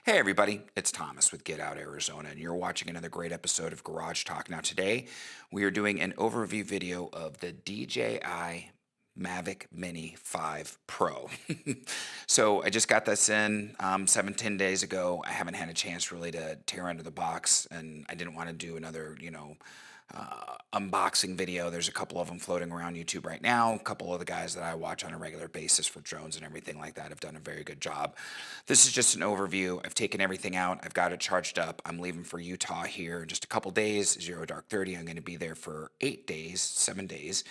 Hey everybody, it's Thomas with Get Out Arizona, and you're watching another great episode of Garage Talk. Now today, we are doing an overview video of the DJI Mavic Mini 5 Pro. So I just got this in 10 days ago. I haven't had a chance really to tear under the box, and I didn't want to do another, unboxing video. There's a couple of them floating around YouTube right now. A couple of the guys that I watch on a regular basis for drones and everything like that have done a very good job. This is just an overview. I've taken everything out. I've got it charged up. I'm leaving for Utah here in just a couple days, 0 dark 30. I'm going to be there for 8 days, 7 days.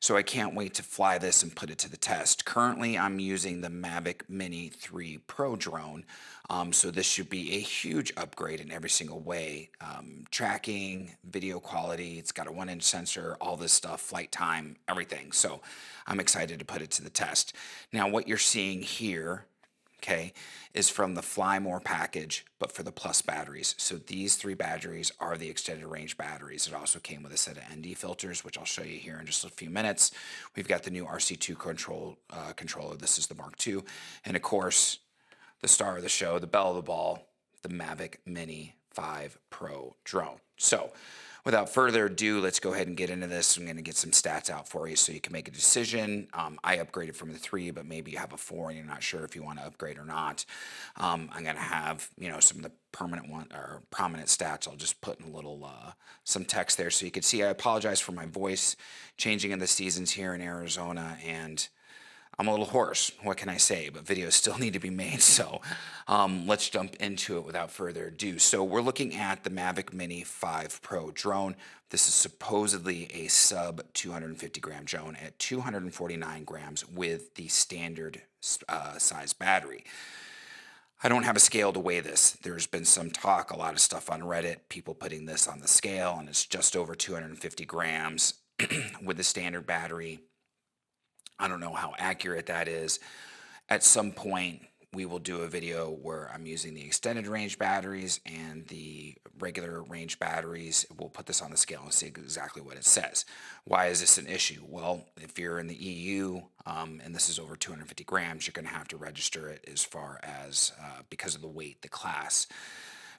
So I can't wait to fly this and put it to the test. Currently, I'm using the Mavic Mini 3 Pro drone. So this should be a huge upgrade in every single way. Tracking, video quality, it's got a 1-inch sensor, all this stuff, flight time, everything. So I'm excited to put it to the test. Now, what you're seeing here, okay, is from the Fly More package, but for the Plus batteries. So these 3 batteries are the extended range batteries. It also came with a set of ND filters, which I'll show you here in just a few minutes. We've got the new RC2 controller. This is the Mark II. And of course, the star of the show, the belle of the ball, the Mavic Mini 5 Pro drone. So without further ado, let's go ahead and get into this. I'm going to get some stats out for you so you can make a decision. I upgraded from the 3, but maybe you have a 4 and you're not sure if you want to upgrade or not. I'm going to have, some of the prominent stats. I'll just put in a little, some text there so you can see. I apologize for my voice changing in the seasons here in Arizona, and I'm a little hoarse, what can I say? But videos still need to be made, so let's jump into it without further ado. So we're looking at the Mavic Mini 5 Pro drone. This is supposedly a sub 250 gram drone at 249 grams with the standard size battery. I don't have a scale to weigh this. There's been some talk, a lot of stuff on Reddit, people putting this on the scale, and it's just over 250 grams with the standard battery. I don't know how accurate that is. At some point, we will do a video where I'm using the extended range batteries and the regular range batteries. We'll put this on the scale and see exactly what it says. Why is this an issue? Well, if you're in the EU and this is over 250 grams, you're going to have to register it as far as because of the weight, the class.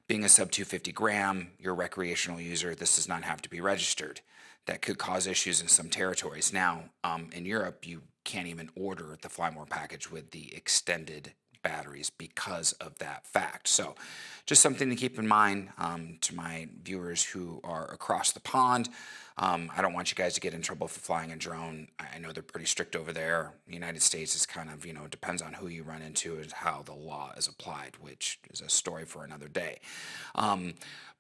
Being a sub 250 gram, you're a recreational user, this does not have to be registered. That could cause issues in some territories. Now, in Europe, you can't even order the Fly More package with the extended batteries because of that fact. So just something to keep in mind to my viewers who are across the pond. I don't want you guys to get in trouble for flying a drone. I know they're pretty strict over there. The United States is kind of, depends on who you run into and how the law is applied, which is a story for another day.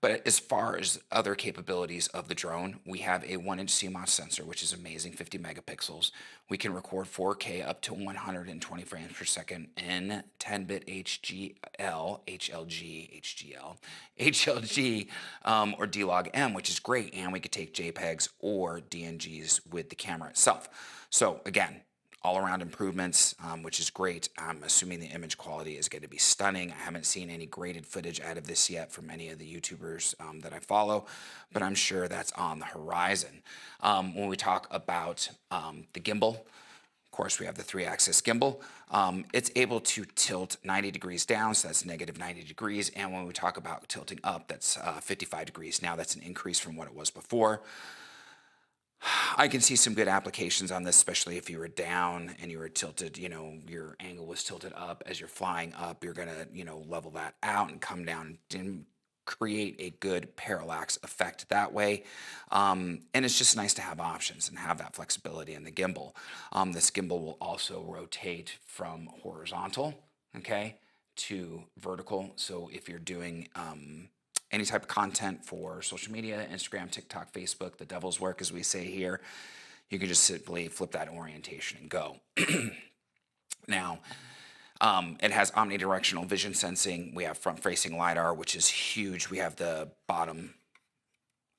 But as far as other capabilities of the drone, we have a 1-inch CMOS sensor, which is amazing, 50 megapixels. We can record 4K up to 120 frames per second in 10-bit HLG, or D-Log-M, which is great. And we could take JPEGs or DNGs with the camera itself. So again, all-around improvements, which is great. I'm assuming the image quality is going to be stunning. I haven't seen any graded footage out of this yet from any of the YouTubers that I follow, but I'm sure that's on the horizon. When we talk about the gimbal, of course, we have the 3-axis gimbal. It's able to tilt 90 degrees down, so that's negative 90 degrees. And when we talk about tilting up, that's 55 degrees. Now that's an increase from what it was before. I can see some good applications on this, especially if you were down and you were tilted, your angle was tilted up. As you're flying up, you're going to, level that out and come down and create a good parallax effect that way. And it's just nice to have options and have that flexibility in the gimbal. This gimbal will also rotate from horizontal, okay, to vertical. So if you're doing any type of content for social media, Instagram, TikTok, Facebook, the devil's work, as we say here, you can just simply flip that orientation and go. Now, it has omnidirectional vision sensing. We have front-facing LiDAR, which is huge. We have the bottom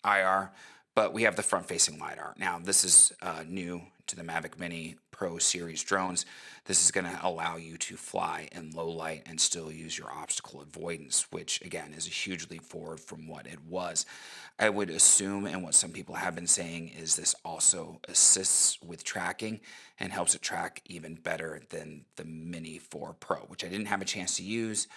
IR, but we have the front-facing LiDAR. Now, this is new to the Mavic Mini Pro Series drones. This is going to allow you to fly in low light and still use your obstacle avoidance, which, again, is a huge leap forward from what it was. I would assume, and what some people have been saying, is this also assists with tracking and helps it track even better than the Mini 4 Pro, which I didn't have a chance to use.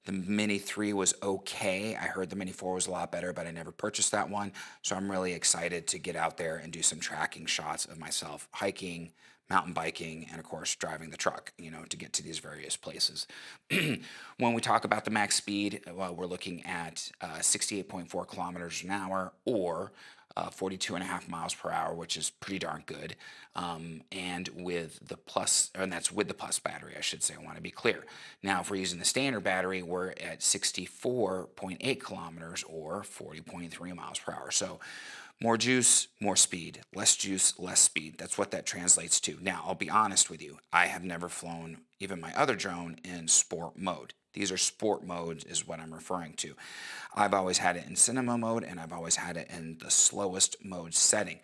The Mini 3 was okay. I heard the Mini 4 was a lot better, but I never purchased that one. So I'm really excited to get out there and do some tracking shots of myself hiking, mountain biking, and of course driving the truck, to get to these various places. When we talk about the max speed, well, we're looking at 68.4 kilometers an hour, or 42 and a half miles per hour, which is pretty darn good. And that's with the plus battery, I should say. I want to be clear. Now, if we're using the standard battery, we're at 64.8 kilometers, or 40.3 miles per hour. So more juice, more speed. Less juice, less speed. That's what that translates to. Now, I'll be honest with you. I have never flown even my other drone in sport mode. These are sport modes is what I'm referring to. I've always had it in cinema mode, and I've always had it in the slowest mode setting.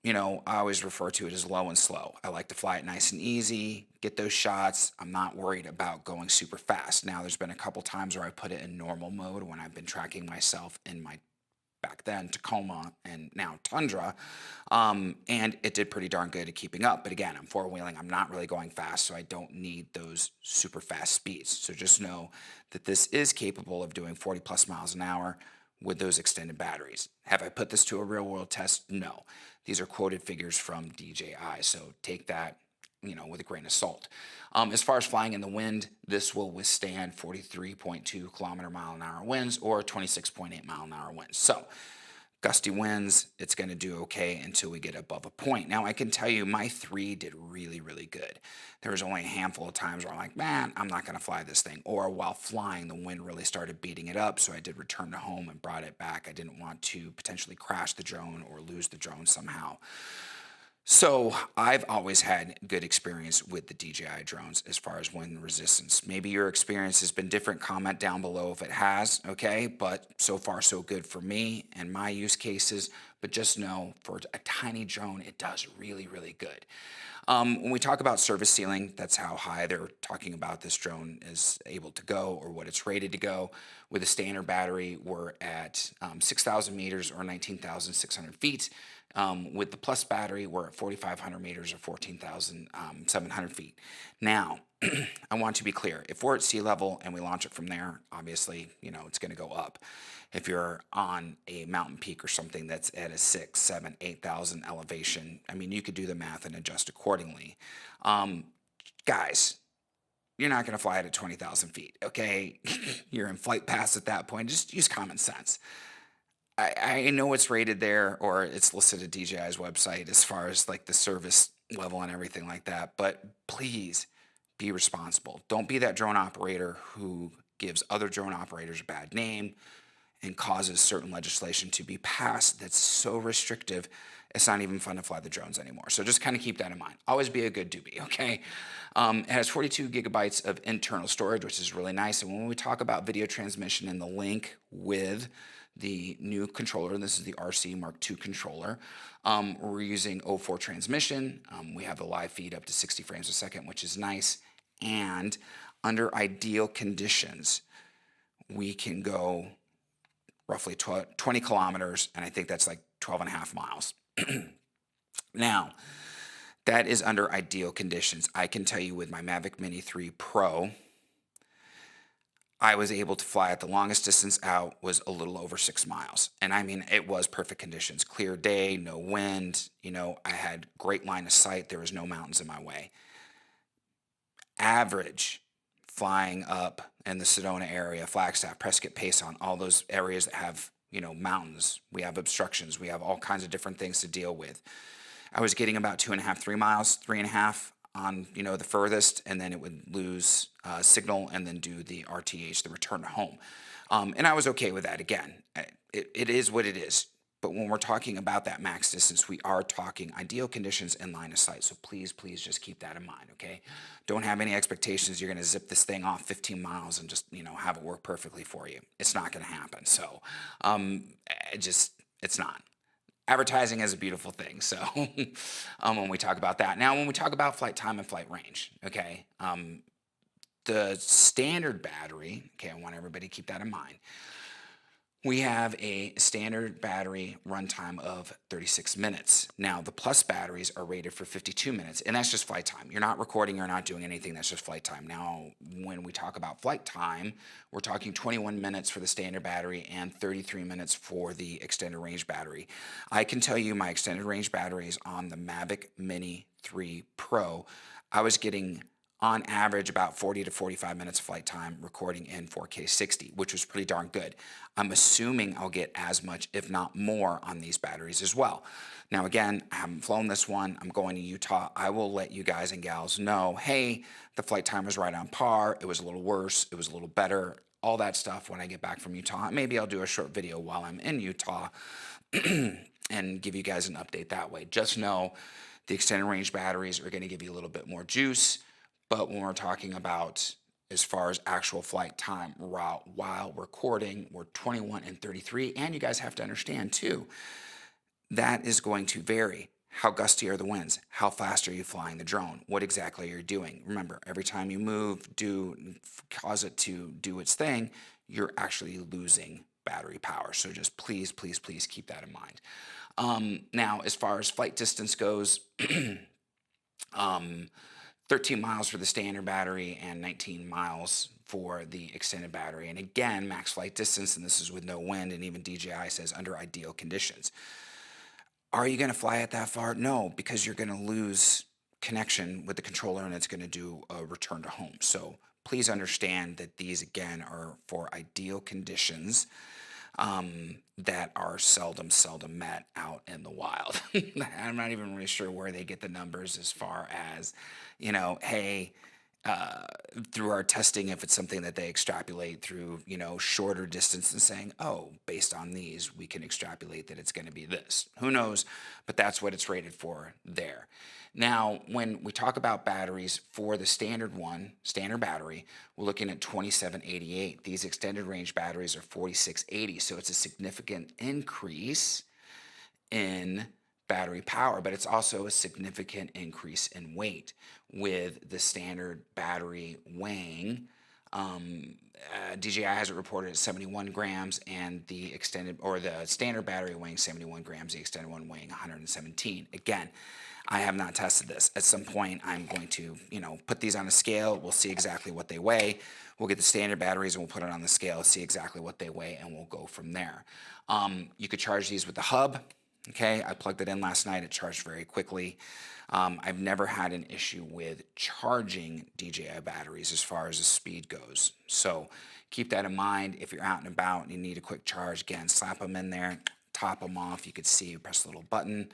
I always refer to it as low and slow. I like to fly it nice and easy, get those shots. I'm not worried about going super fast. Now, there's been a couple times where I put it in normal mode when I've been tracking myself in my back then Tacoma and now Tundra, and it did pretty darn good at keeping up. But again, I'm four-wheeling. I'm not really going fast, so I don't need those super fast speeds. So just know that this is capable of doing 40 plus miles an hour with those extended batteries. Have I put this to a real-world test? No. These are quoted figures from DJI, so take that with a grain of salt. As far as flying in the wind, this will withstand 43.2 kilometer mile an hour winds, or 26.8 mile an hour winds. So gusty winds, it's going to do okay until we get above a point. Now, I can tell you my 3 did really, really good. There was only a handful of times where I'm like, man, I'm not going to fly this thing. Or while flying, the wind really started beating it up, so I did return to home and brought it back. I didn't want to potentially crash the drone or lose the drone somehow. So I've always had good experience with the DJI drones as far as wind resistance. Maybe your experience has been different. Comment down below if it has, okay? But so far so good for me and my use cases. But just know, for a tiny drone, it does really, really good. When we talk about service ceiling, that's how high they're talking about this drone is able to go, or what it's rated to go. With a standard battery, we're at 6,000 meters, or 19,600 feet. With the plus battery, we're at 4,500 meters, or 14,700 feet. Now, I want to be clear. If we're at sea level and we launch it from there, obviously, it's going to go up. If you're on a mountain peak or something that's at a 6, 7, 8,000 elevation, you could do the math and adjust accordingly. Guys, you're not going to fly it at 20,000 feet, okay? You're in flight paths at that point. Just use common sense. I know it's rated there, or it's listed at DJI's website as far as like the service level and everything like that, but please be responsible. Don't be that drone operator who gives other drone operators a bad name and causes certain legislation to be passed that's so restrictive, it's not even fun to fly the drones anymore. So just kind of keep that in mind. Always be a good doobie, okay? It has 42 gigabytes of internal storage, which is really nice. And when we talk about video transmission in the link with the new controller, this is the RC Mark II controller, we're using 04 transmission. We have the live feed up to 60 frames a second, which is nice. And under ideal conditions, we can go roughly 20 kilometers, and I think that's like 12 and a half miles. Now, that is under ideal conditions. I can tell you with my Mavic Mini 3 Pro, I was able to fly it. The longest distance out was a little over 6 miles. And it was perfect conditions. Clear day, no wind. I had great line of sight. There was no mountains in my way. Average flying up in the Sedona area, Flagstaff, Prescott, Payson, all those areas that have, mountains. We have obstructions. We have all kinds of different things to deal with. I was getting about 2.5, 3 miles, 3.5 on, the furthest, and then it would lose signal and then do the RTH, the return to home. And I was okay with that. Again, it is what it is. But when we're talking about that max distance, we are talking ideal conditions and line of sight. So please, please just keep that in mind, okay? Don't have any expectations you're going to zip this thing off 15 miles and just, have it work perfectly for you. It's not going to happen. So it's not. Advertising is a beautiful thing. So when we talk about that. Now, when we talk about flight time and flight range, okay, the standard battery, okay, I want everybody to keep that in mind. We have a standard battery runtime of 36 minutes. Now, the plus batteries are rated for 52 minutes, and that's just flight time. You're not recording, you're not doing anything, that's just flight time. Now, when we talk about flight time, we're talking 21 minutes for the standard battery and 33 minutes for the extended range battery. I can tell you my extended range batteries on the Mavic Mini 3 Pro, I was getting on average about 40 to 45 minutes of flight time recording in 4K 60, which was pretty darn good. I'm assuming I'll get as much, if not more, on these batteries as well. Now, again, I haven't flown this one. I'm going to Utah. I will let you guys and gals know, hey, the flight time was right on par. It was a little worse. It was a little better. All that stuff when I get back from Utah. Maybe I'll do a short video while I'm in Utah and give you guys an update that way. Just know the extended range batteries are going to give you a little bit more juice. But when we're talking about as far as actual flight time while recording, we're 21 and 33. And you guys have to understand too, that is going to vary. How gusty are the winds? How fast are you flying the drone? What exactly are you doing? Remember, every time you move, cause it to do its thing, you're actually losing battery power. So just please, please, please keep that in mind. Now, as far as flight distance goes, 13 miles for the standard battery and 19 miles for the extended battery. And again, max flight distance, and this is with no wind, and even DJI says under ideal conditions. Are you going to fly it that far? No, because you're going to lose connection with the controller and it's going to do a return to home. So please understand that these, again, are for ideal conditions that are seldom met out in the wild. I'm not even really sure where they get the numbers as far as, hey, through our testing, if it's something that they extrapolate through, shorter distance and saying, oh, based on these, we can extrapolate that it's going to be this. Who knows? But that's what it's rated for there. Now, when we talk about batteries for the standard battery, we're looking at 2788. These extended range batteries are 4680, so it's a significant increase in battery power, but it's also a significant increase in weight with the standard battery weighing. DJI has it reported at 71 grams and the standard battery weighing 71 grams, the extended one weighing 117. Again, I have not tested this. At some point, I'm going to, put these on a scale. We'll see exactly what they weigh. We'll get the standard batteries and we'll put it on the scale, see exactly what they weigh, and we'll go from there. You could charge these with the hub. Okay, I plugged it in last night. It charged very quickly. I've never had an issue with charging DJI batteries as far as the speed goes. So keep that in mind. If you're out and about and you need a quick charge, again, slap them in there, top them off. You could see, you press the little button.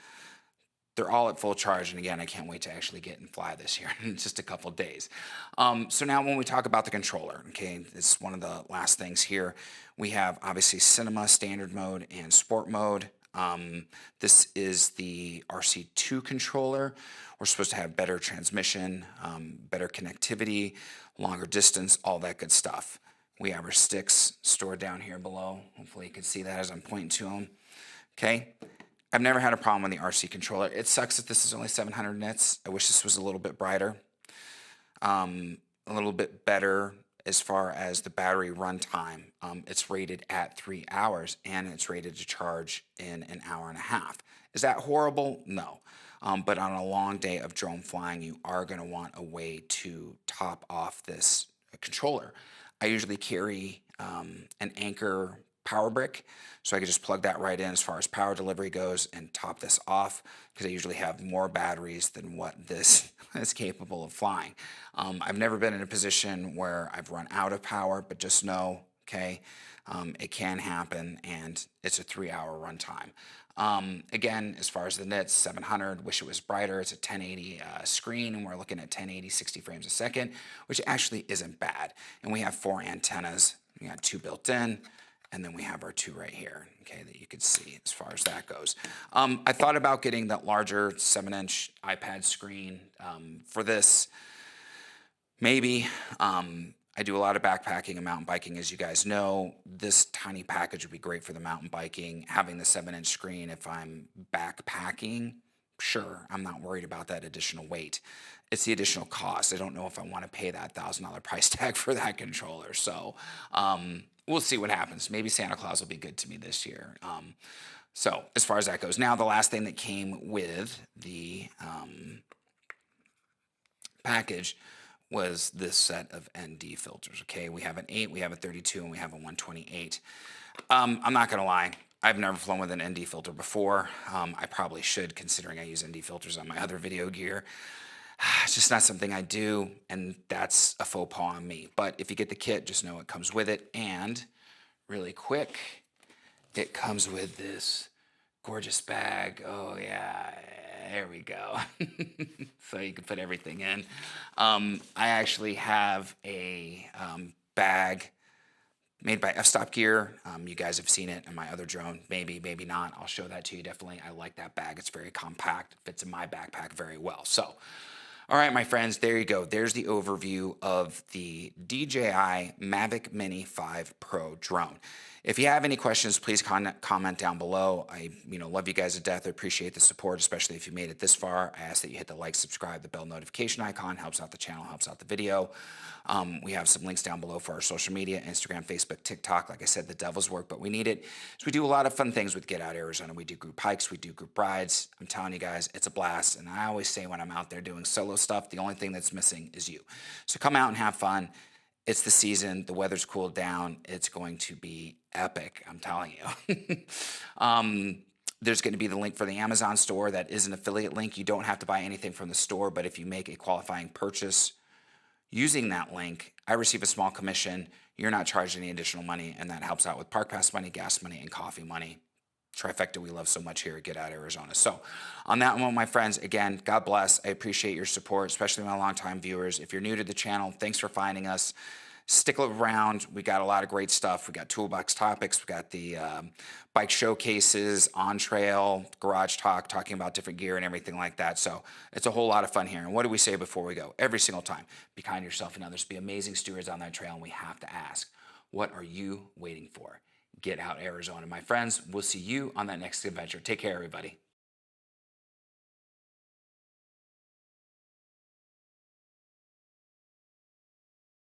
They're all at full charge, and again, I can't wait to actually get and fly this here in just a couple days. So now when we talk about the controller, okay, it's one of the last things here. We have obviously cinema, standard mode, and sport mode. This is the RC2 controller. We're supposed to have better transmission, better connectivity, longer distance, all that good stuff. We have our sticks stored down here below. Hopefully you can see that as I'm pointing to them. Okay. I've never had a problem with the RC controller. It sucks that this is only 700 nits. I wish this was a little bit brighter, a little bit better as far as the battery runtime. It's rated at 3 hours and it's rated to charge in an hour and a half. Is that horrible? No. But on a long day of drone flying, you are going to want a way to top off this controller. I usually carry an Anchor power brick, so I could just plug that right in as far as power delivery goes and top this off, because I usually have more batteries than what this is capable of flying. I've never been in a position where I've run out of power, but just know, okay, it can happen, and it's a 3-hour runtime. Again, as far as the nits, 700, wish it was brighter. It's a 1080 screen, and we're looking at 1080, 60 frames a second, which actually isn't bad. And we have 4 antennas. We got 2 built in, and then we have our 2 right here, okay, that you could see as far as that goes. I thought about getting that larger 7-inch iPad screen for this. Maybe. I do a lot of backpacking and mountain biking, as you guys know. This tiny package would be great for the mountain biking. Having the 7-inch screen, if I'm backpacking, sure, I'm not worried about that additional weight. It's the additional cost. I don't know if I want to pay that $1,000 price tag for that controller. So we'll see what happens. Maybe Santa Claus will be good to me this year. So as far as that goes, now the last thing that came with the package was this set of ND filters. Okay, we have an 8, we have a 32, and we have a 128. I'm not gonna lie, I've never flown with an ND filter before. I probably should, considering I use ND filters on my other video gear. It's just not something I do, and that's a faux pas on me. But if you get the kit, just know it comes with it. And really quick, it comes with this gorgeous bag. Oh yeah, there we go. So you can put everything in. I actually have a bag made by F-Stop Gear. You guys have seen it in my other drone. Maybe, maybe not. I'll show that to you definitely. I like that bag. It's very compact. Fits in my backpack very well. So, all right, my friends, there you go. There's the overview of the DJI Mavic Mini 5 Pro drone. If you have any questions, please comment down below. I love you guys to death. I appreciate the support, especially if you made it this far. I ask that you hit the like, subscribe, the bell notification icon. Helps out the channel, helps out the video. We have some links down below for our social media, Instagram, Facebook, TikTok. Like I said, the devil's work, but we need it. So we do a lot of fun things with Get Out Arizona. We do group hikes, we do group rides. I'm telling you guys, it's a blast. And I always say when I'm out there doing solo stuff, the only thing that's missing is you. So come out and have fun. It's the season. The weather's cooled down. It's going to be epic, I'm telling you. There's going to be the link for the Amazon store. That is an affiliate link. You don't have to buy anything from the store, but if you make a qualifying purchase using that link, I receive a small commission. You're not charged any additional money, and that helps out with park pass money, gas money, and coffee money. Trifecta we love so much here at Get Out Arizona. So on that one, my friends, again, God bless. I appreciate your support, especially my longtime viewers. If you're new to the channel, thanks for finding us. Stick around. We got a lot of great stuff. We got toolbox topics. We got the bike showcases, on trail, garage talk, talking about different gear and everything like that. So it's a whole lot of fun here. And what do we say before we go? Every single time, be kind to yourself and others. Be amazing stewards on that trail. And we have to ask, what are you waiting for? Get Out Arizona. My friends, we'll see you on that next adventure. Take care, everybody.